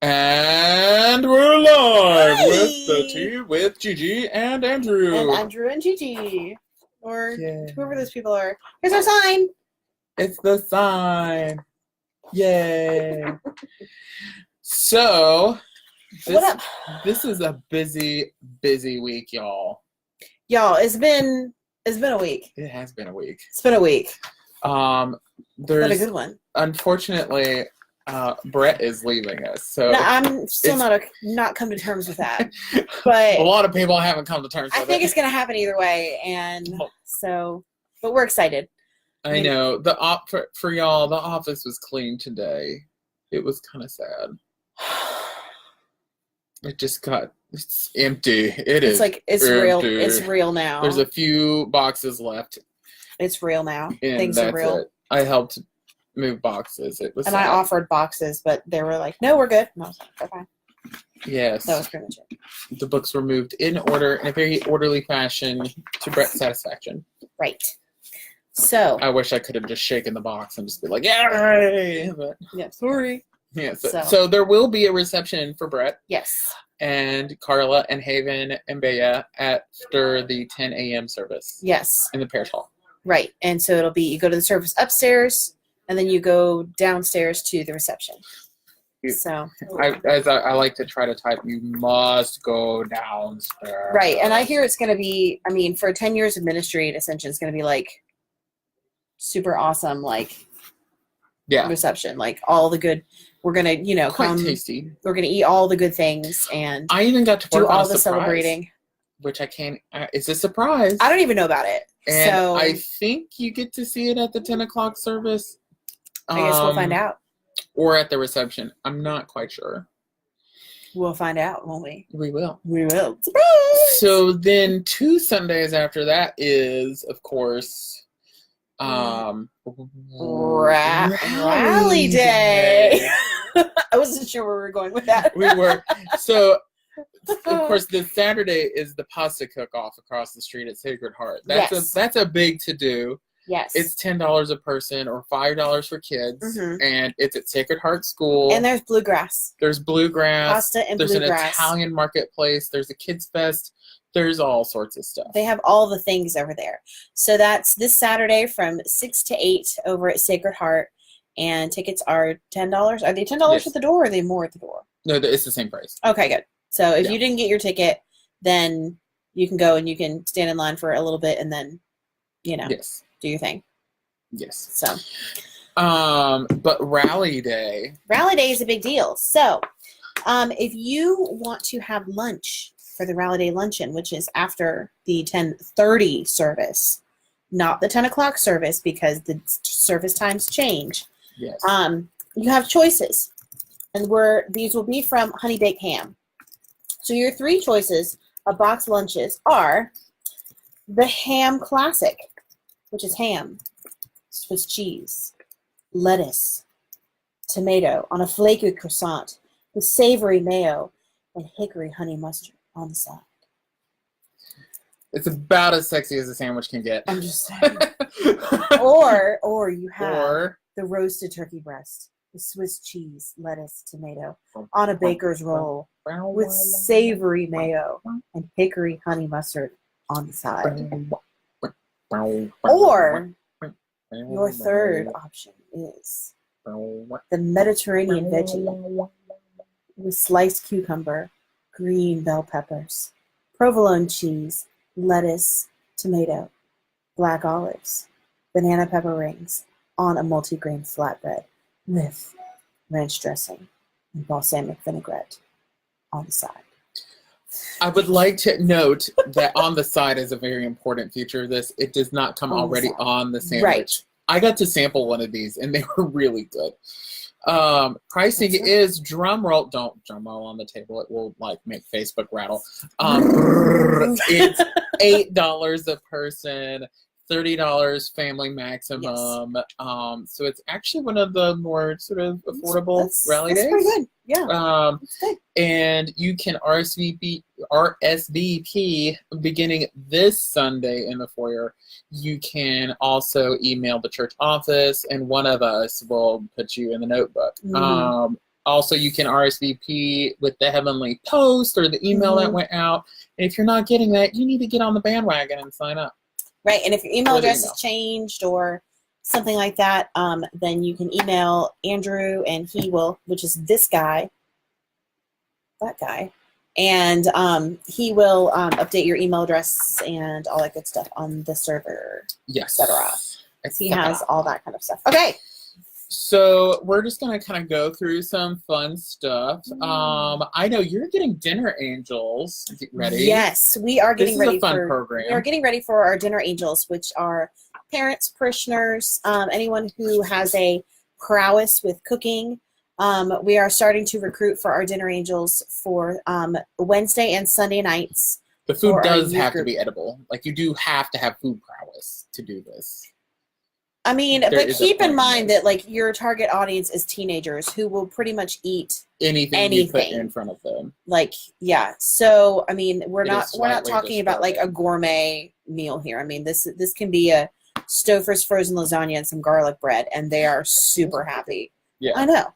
And we're live Hey! with GiGi and Andrew. And Andrew and GiGi. Or Yeah. whoever those people are. Here's our sign! It's the sign. Yay. So, What up? This is a busy week, y'all. Y'all, it's been a week. It has been a week. It's been a week. There's been a good one. Unfortunately, Brett is leaving us. So no, I'm still not come to terms with that. But a lot of people haven't come to terms with it. I think it's gonna happen either way, and so but we're excited. I know. For y'all, the office was clean today. It was kind of sad. It's empty. It's like it's empty. real. It's real now. There's a few boxes left. It's real now. And things are real. It. I helped move boxes. It was. And sad. I offered boxes, but they were like, "No, we're good." And I was like, "Okay." Yes. That was pretty much it. The books were moved in order, in a very orderly fashion, to Brett's satisfaction. Right. So I wish I could have just shaken the box and just be like, "Yay!" But yeah, sorry. Yeah. So there will be a reception for Brett. Yes. And Carla and Haven and Bea after the 10 a.m. service. Yes. In the parish hall. Right. And so it'll be, you go to the service upstairs, and then you go downstairs to the reception. So I like to try to type, you must go downstairs. Right. And I hear it's going to be, I mean, for 10 years of ministry at Ascension, it's going to be like super awesome, like reception, like all the good. We're gonna, quite tasty. We're gonna eat all the good things, and I even got to do all the celebrating, which I can't. It's a surprise. I don't even know about it, and so I think you get to see it at the 10 o'clock service. I guess we'll find out, or at the reception. I'm not quite sure. We'll find out, won't we? We will. We will. Surprise! So then 2 Sundays after that is, of course. Rally Day. I wasn't sure where we were going with that. We were. So, of course, this Saturday is the pasta cook-off across the street at Sacred Heart. That's a big to-do. Yes. It's $10 a person or $5 for kids, and it's at Sacred Heart School. And there's bluegrass. There's bluegrass. Pasta and there's bluegrass. There's an Italian marketplace. There's a kids fest. There's all sorts of stuff. They have all the things over there. So that's this Saturday from 6 to 8 over at Sacred Heart. And tickets are $10. Are they $10 at the door, or are they more at the door? No, it's the same price. Okay, good. So if you didn't get your ticket, then you can go and you can stand in line for a little bit and then, do your thing. Yes. So. But Rally Day. Rally Day is a big deal. So if you want to have lunch for the Rally Day luncheon, which is after the 10:30 service, not the 10 o'clock service, because the service times change. Yes. You have choices, and these will be from Honey Baked Ham. So your 3 choices of box lunches are the Ham Classic, which is ham, Swiss cheese, lettuce, tomato on a flaky croissant with savory mayo and hickory honey mustard on the side. It's about as sexy as a sandwich can get. I'm just saying. or you have the roasted turkey breast with Swiss cheese, lettuce, tomato on a baker's roll with savory mayo and hickory honey mustard on the side. Or your third option is the Mediterranean veggie with sliced cucumber, green bell peppers, provolone cheese, lettuce, tomato, black olives, banana pepper rings on a multigrain flatbread with ranch dressing and balsamic vinaigrette on the side. I would like to note that on the side is a very important feature of this. It does not come already on the sandwich. Right. I got to sample one of these, and they were really good. Pricing is drumroll. Don't drumroll on the table. It will make Facebook rattle. It's $8 a person, $30 family maximum. Yes. So it's actually one of the more sort of affordable rally days. That's pretty good. Yeah. And you can RSVP beginning this Sunday in the foyer. You can also email the church office, and one of us will put you in the notebook. Also, you can RSVP with the Heavenly Post or the email that went out. And if you're not getting that, you need to get on the bandwagon and sign up. Right, and if your email address is changed or something like that, then you can email Andrew, and he will, which is this guy, that guy, and he will update your email address and all that good stuff on the server, etc. He has all that kind of stuff. Okay. So we're just going to kind of go through some fun stuff. I know you're getting dinner angels. Get ready. Yes, we are getting ready. This is a fun program. We are getting ready for our dinner angels, which are parents, parishioners, anyone who has a prowess with cooking. We are starting to recruit for our dinner angels for Wednesday and Sunday nights. The food does have to be edible. Like, you do have to have food prowess to do this. I mean, but keep in mind that, like, your target audience is teenagers who will pretty much eat anything you put in front of them. Like, yeah. So, I mean, we're not talking about like a gourmet meal here. I mean, this can be a Stouffer's frozen lasagna and some garlic bread, and they are super happy. Yeah, I know.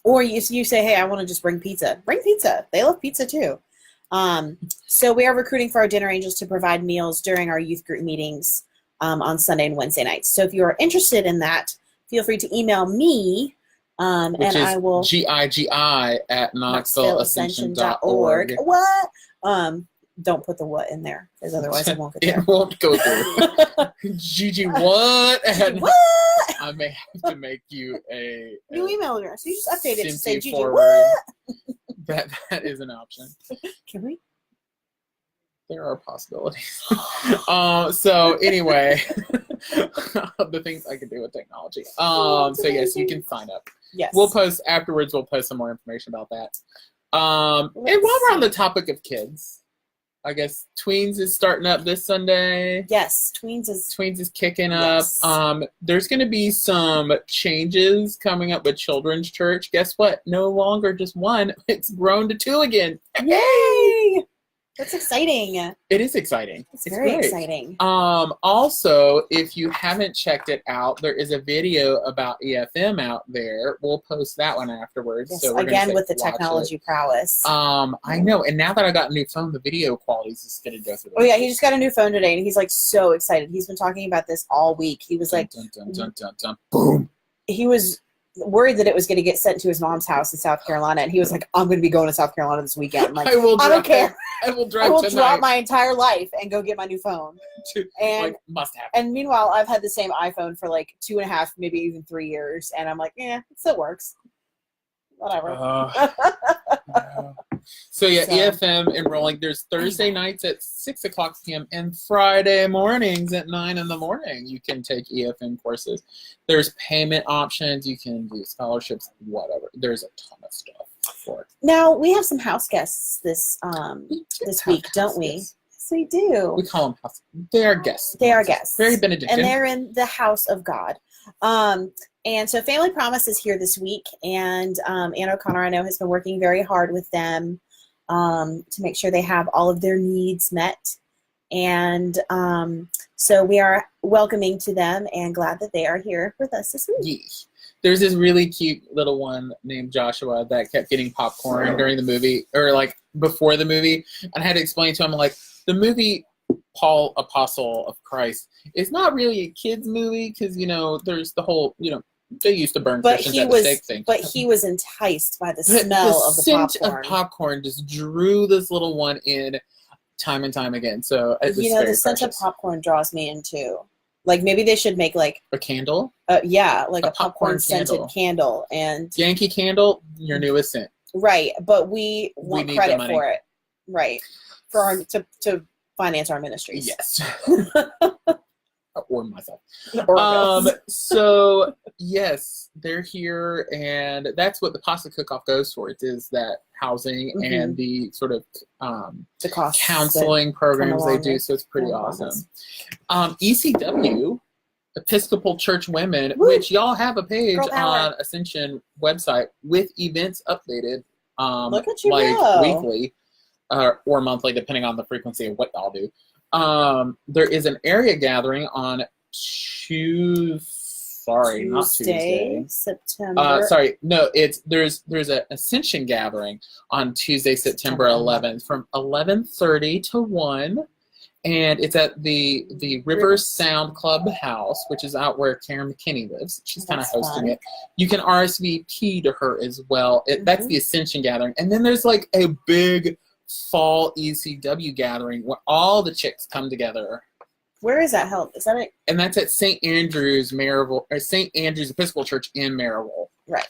Or you say, hey, I want to just bring pizza. Bring pizza. They love pizza too. So we are recruiting for our dinner angels to provide meals during our youth group meetings. On Sunday and Wednesday nights. So if you are interested in that, feel free to email me, and I will GiGi@KnoxvilleAscension.org. What? Don't put the what in there, because otherwise it won't get there. It won't go through. Gigi, what? What? I may have to make you a new email address. You just update it to say Gigi, what? That is an option. Can we? There are possibilities. So anyway, the things I can do with technology. So yes, you can sign up. Yes. We'll post afterwards. We'll post some more information about that. And while we're on the topic of kids, I guess Tweens is starting up this Sunday. Yes, Tweens is kicking up. There's going to be some changes coming up with Children's Church. Guess what? No longer just one. It's grown to 2 again. Yay! That's exciting. It is exciting. It's very exciting. Also, if you haven't checked it out, there is a video about EFM out there. We'll post that one afterwards. Yes, so again, with the technology prowess. I know. And now that I got a new phone, the video quality is just going to go through. Oh, yeah. He just got a new phone today, and he's, like, so excited. He's been talking about this all week. He was like, boom. He was worried that it was going to get sent to his mom's house in South Carolina, and he was like, I'm going to be going to South Carolina this weekend. I'm like, I don't care. I will drop my entire life and go get my new phone. And must happen. And meanwhile, I've had the same iPhone for like 2.5, maybe even 3 years, and I'm like, yeah, it still works. Whatever. So yeah, EFM enrolling. There's Thursday nights at 6:00 p.m. and Friday mornings at 9 in the morning. You can take EFM courses. There's payment options. You can do scholarships, whatever. There's a ton of stuff for it. Now we have some house guests this week, don't we? Yes, we do. We call them house. They are guests. They are guests. Very Benedictine. And they're in the house of God. And so Family Promise is here this week, and Ann O'Connor, I know, has been working very hard with them to make sure they have all of their needs met. And so we are welcoming to them and glad that they are here with us this week. Yeah. There's this really cute little one named Joshua that kept getting popcorn during the movie, or like before the movie, and I had to explain to him, like, the movie Paul, Apostle of Christ, is not really a kid's movie because, you know, there's the whole, you know, they used to burn Christians at the stake thing. But he was enticed by the smell of the scent of popcorn just drew this little one in time and time again. So it was the scent of popcorn draws me in too. Like, maybe they should make like a candle. Yeah, like a popcorn scented candle. And Yankee Candle, your newest scent. Right, but we want credit for it. Right, for our to finance our ministries. Yes. Or myself. So yes, they're here, and that's what the pasta cook-off goes towards, is that housing and the sort of the cost counseling programs they do. So it's pretty awesome. ECW, Episcopal Church Women, which y'all have a page on Ascension website with events updated Look at you weekly or monthly, depending on the frequency of what y'all do. There is an area gathering on Tuesday. Sorry, not Tuesday. September. Sorry, no. There's a Ascension gathering on Tuesday, September 11th, from 11:30 to 1, and it's at the River Sound Clubhouse, which is out where Karen McKinney lives. She's kind of hosting it. You can RSVP to her as well. That's the Ascension gathering, and then there's like a big fall ECW gathering where all the chicks come together. Where is that held? Is that it? And that's at St. Andrew's St. Andrew's Episcopal Church in Maryville. Right.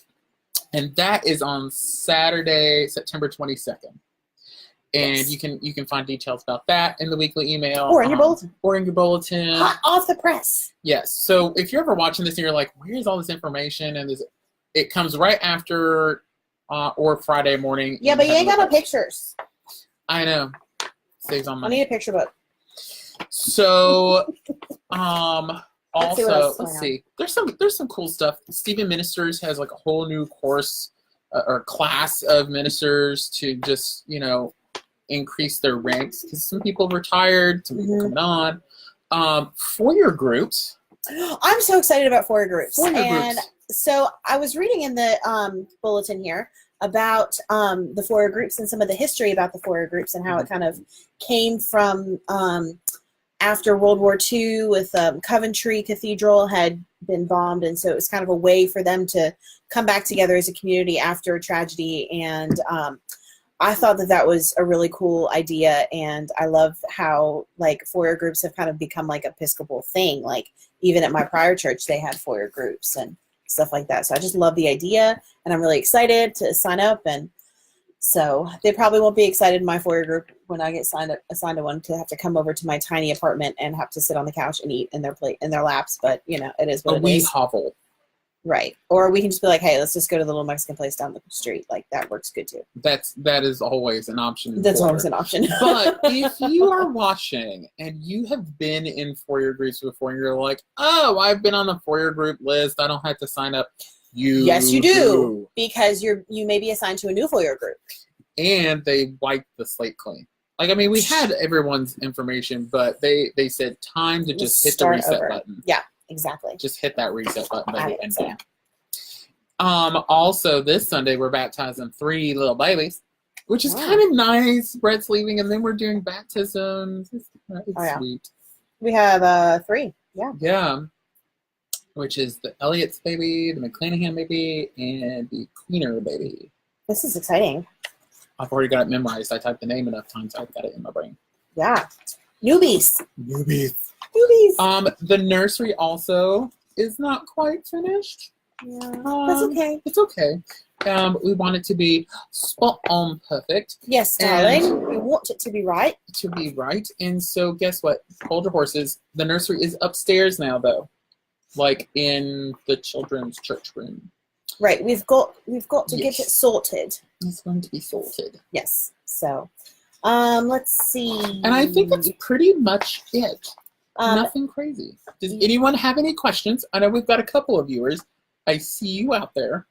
And that is on Saturday, September 22nd. And Yes. you can find details about that in the weekly email. Or in your bulletin. Or in your bulletin. Hot off the press. Yes. So if you're ever watching this and you're like, where's all this information? And it comes right after or Friday morning. Yeah, but you ain't got no pictures. I know. Saves on money. I need a picture book. So, also, let's see. There's some cool stuff. Stephen Ministers has like a whole new course or class of ministers to just, increase their ranks because some people retired, some people coming on. Foyer groups. I'm so excited about foyer groups. Groups. So I was reading in the bulletin here about the foyer groups and some of the history about the foyer groups and how it kind of came from after World War II with Coventry Cathedral had been bombed, and so it was kind of a way for them to come back together as a community after a tragedy. And I thought that was a really cool idea, and I love how like foyer groups have kind of become like an Episcopal thing. Like even at my prior church, they had foyer groups and stuff like that. So I just love the idea, and I'm really excited to sign up. And so they probably won't be excited in my foyer group when I get assigned to one to have to come over to my tiny apartment and have to sit on the couch and eat in their laps. But it is what it is. Hovel. Right. Or we can just be like, hey, let's just go to the little Mexican place down the street. Like that works good too. That is always an option. That's always an option. But if you are watching and you have been in foyer groups before and you're like, oh, I've been on the foyer group list, I don't have to sign up. Yes, you do. Because you may be assigned to a new foyer group. And they wiped the slate clean. Like, I mean, we had everyone's information, but they said time to just hit the reset button. Yeah, exactly. Just hit that reset button, baby, and bam. Also, this Sunday, we're baptizing 3 little babies, which is kind of nice. Brett's leaving, and then we're doing baptisms. It's sweet. We have 3. Yeah. Yeah. Which is the Elliott's baby, the McClanahan baby, and the Queener baby. This is exciting. I've already got it memorized. I typed the name enough times, I've got it in my brain. Yeah. Newbies. The nursery also is not quite finished. Yeah. That's okay. It's okay. We want it to be spot on perfect. Yes, darling. We want it to be right. And so guess what? Hold your horses. The nursery is upstairs now, though. Like in the children's church room. Right. We've got to get it sorted. It's going to be sorted. Yes. So, let's see. And I think that's pretty much it. Nothing crazy. Does anyone have any questions? I know we've got a couple of viewers. I see you out there.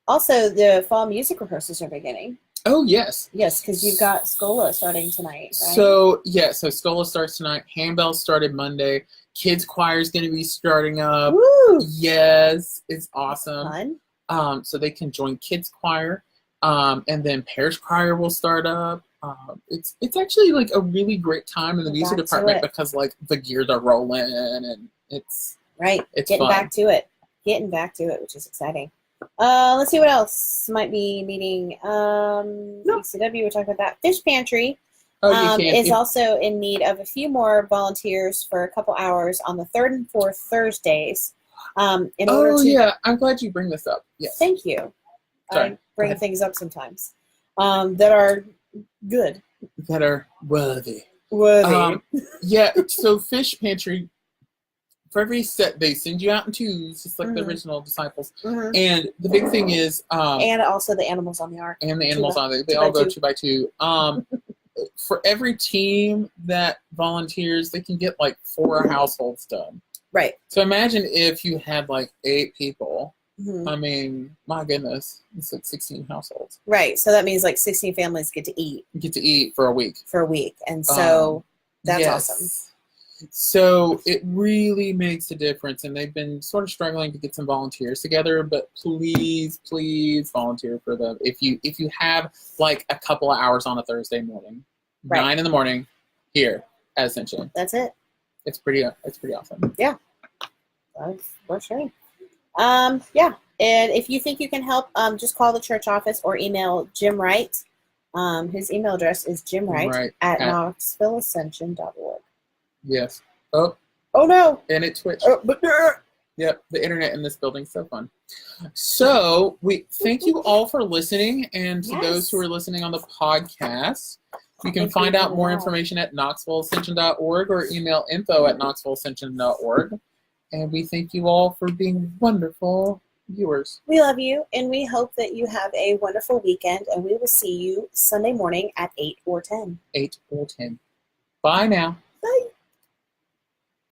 Also, the fall music rehearsals are beginning. Oh, yes. Yes, because you've got Scola starting tonight, right? So Scola starts tonight. Handbell started Monday. Kids choir is going to be starting up. Woo! Yes, it's awesome. Fun. So they can join kids choir. And then parish choir will start up. It's actually like a really great time in the music department because like the gears are rolling and it's getting fun. back to it, which is exciting. Let's see what else might be meeting. ECW, we're talking about that. Fish Pantry is also in need of a few more volunteers for a couple hours on the 3rd and 4th Thursdays. I'm glad you bring this up. Yes. Thank you. Sorry. I bring things up sometimes that are good. That are worthy. So Fish Pantry, for every set, they send you out in 2s, just like the original Disciples. Mm-hmm. And the big thing is... and also the animals on the ark. And the animals on it. They all go 2 by 2. For every team that volunteers, they can get like 4 households done. Right. So imagine if you had like 8 people. Mm-hmm. I mean, my goodness, it's like 16 households. Right. So that means like 16 families get to eat. For a week. And so that's awesome. So it really makes a difference, and they've been sort of struggling to get some volunteers together. But please, please volunteer for them. If you have like a couple of hours on a Thursday morning, Right. 9 in the morning, here at Ascension. That's it. It's pretty awesome. Yeah, for sure. Yeah, and if you think you can help, just call the church office or email Jim Wright. His email address is jimwright at knoxvilleascension.org. Yes. Oh no! And it twitched. But Yep, the internet in this building's so fun. So we thank you all for listening, and to those who are listening on the podcast, you can find out more information at knoxvilleascension.org or email info@knoxvilleascension.org. And we thank you all for being wonderful viewers. We love you, and we hope that you have a wonderful weekend, and we will see you Sunday morning at 8 or 10. 8 or 10. Bye now. Bye.